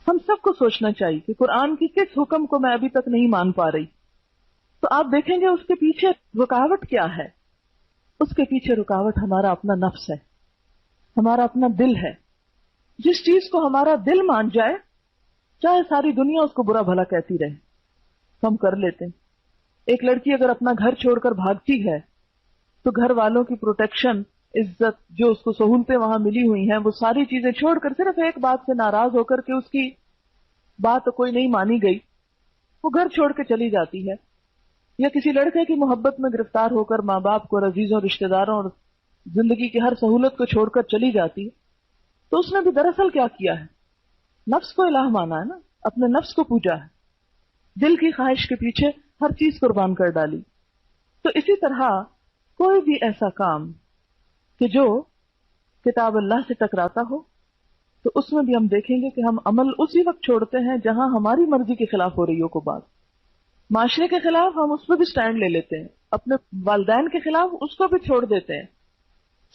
ہم سب کو سوچنا چاہیے کہ قرآن کی کس حکم کو میں ابھی تک نہیں مان پا رہی. تو آپ دیکھیں گے اس کے پیچھے رکاوٹ کیا ہے. اس کے پیچھے رکاوٹ ہمارا اپنا نفس ہے، ہمارا اپنا دل ہے. جس چیز کو ہمارا دل مان جائے، چاہے ساری دنیا اس کو برا بھلا کہتی رہے، ہم کر لیتے ہیں. ایک لڑکی اگر اپنا گھر چھوڑ کر بھاگتی ہے تو گھر والوں کی پروٹیکشن، عزت، جو اس کو سہولتیں وہاں ملی ہوئی ہیں، وہ ساری چیزیں چھوڑ کر صرف ایک بات سے ناراض ہو کر کے اس کی بات کوئی نہیں مانی گئی، وہ گھر چھوڑ کے چلی جاتی ہے. یا کسی لڑکے کی محبت میں گرفتار ہو کر ماں باپ کو اور عزیزوں رشتہ داروں اور زندگی کی ہر سہولت کو چھوڑ کر چلی جاتی، تو اس نے بھی دراصل کیا کیا ہے؟ نفس کو الہ مانا ہے نا، اپنے نفس کو پوجا ہے، دل کی خواہش کے پیچھے ہر چیز قربان کر ڈالی. تو اسی طرح کوئی بھی ایسا کام کہ جو کتاب اللہ سے ٹکراتا ہو، تو اس میں بھی ہم دیکھیں گے کہ ہم عمل اسی وقت چھوڑتے ہیں جہاں ہماری مرضی کے خلاف ہو رہی ہو. کو بات معاشرے کے خلاف ہم اس پہ بھی سٹینڈ لے لیتے ہیں، اپنے والدین کے خلاف اس کو بھی چھوڑ دیتے ہیں.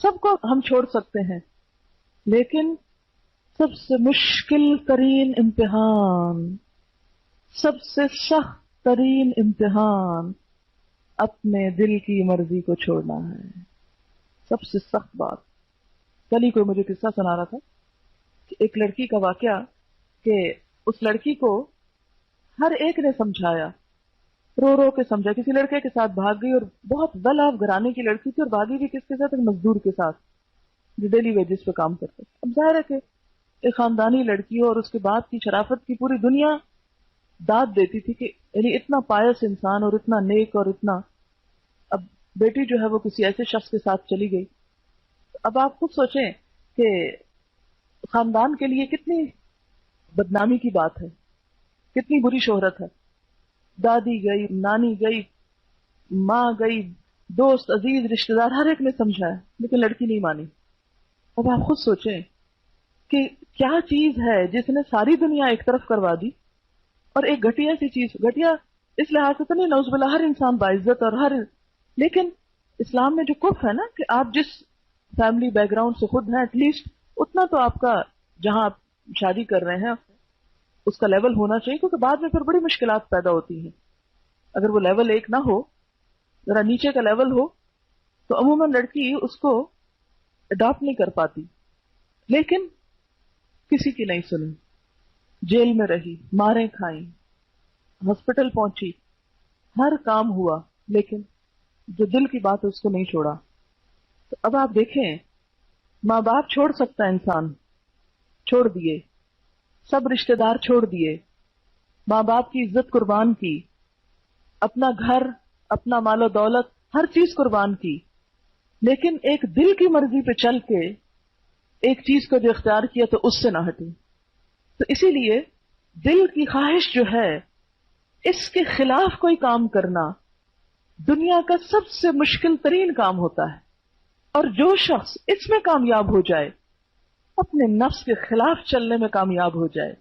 سب کو ہم چھوڑ سکتے ہیں، لیکن سب سے مشکل ترین امتحان، سب سے سخت ترین امتحان اپنے دل کی مرضی کو چھوڑنا ہے. سب سے سخت بات. کل ہی کوئی مجھے قصہ سنا رہا تھا کہ ایک لڑکی کا واقعہ، کہ اس لڑکی کو ہر ایک نے سمجھایا، رو رو کے سمجھا. کسی لڑکے کے ساتھ بھاگ گئی، اور بہت ویل آف گھرانے کی لڑکی تھی، اور بھاگی بھی کس کے ساتھ؟ ایک مزدور کے ساتھ جو ڈیلی ویجز پہ کام کرتے. اب ظاہر ہے کہ ایک خاندانی لڑکی ہو، اور اس کے بعد کی شرافت کی پوری دنیا داد دیتی تھی کہ یعنی اتنا پائس انسان اور اتنا نیک اور اتنا. اب بیٹی جو ہے وہ کسی ایسے شخص کے ساتھ چلی گئی. اب آپ خود سوچیں کہ خاندان کے لیے کتنی بدنامی کی بات ہے، کتنی بری شہرت ہے. دادی گئی، نانی گئی، ماں گئی، دوست، عزیز، رشتہ دار، ہر ایک نے سمجھایا، لیکن لڑکی نہیں مانی. اب آپ خود سوچیں کہ کیا چیز ہے جس نے ساری دنیا ایک طرف کروا دی، اور ایک گھٹیا سی چیز. گھٹیا اس لحاظ سے تو نہیں، نعوذ باللہ، ہر انسان باعزت اور ہر، لیکن اسلام میں جو کف ہے نا کہ آپ جس فیملی بیک گراؤنڈ سے خود ہیں، ایٹ لیسٹ اتنا تو آپ کا جہاں آپ شادی کر رہے ہیں اس کا لیول ہونا چاہیے، کیونکہ بعد میں پھر بڑی مشکلات پیدا ہوتی ہیں. اگر وہ لیول ایک نہ ہو، ذرا نیچے کا لیول ہو، تو عموماً لڑکی اس کو اڈاپٹ نہیں کر پاتی. لیکن کسی کی نہیں سنی، جیل میں رہی، ماریں کھائیں، ہاسپٹل پہنچی، ہر کام ہوا، لیکن جو دل کی بات ہے اس کو نہیں چھوڑا. تو اب آپ دیکھیں، ماں باپ چھوڑ سکتا ہے انسان، چھوڑ دیے، سب رشتہ دار چھوڑ دیے، ماں باپ کی عزت قربان کی، اپنا گھر، اپنا مال و دولت، ہر چیز قربان کی، لیکن ایک دل کی مرضی پہ چل کے ایک چیز کو جو اختیار کیا تو اس سے نہ ہٹی. تو اسی لیے دل کی خواہش جو ہے، اس کے خلاف کوئی کام کرنا دنیا کا سب سے مشکل ترین کام ہوتا ہے. اور جو شخص اس میں کامیاب ہو جائے، اپنے نفس کے خلاف چلنے میں کامیاب ہو جائے،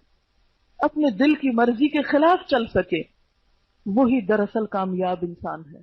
اپنے دل کی مرضی کے خلاف چل سکے، وہی دراصل کامیاب انسان ہے.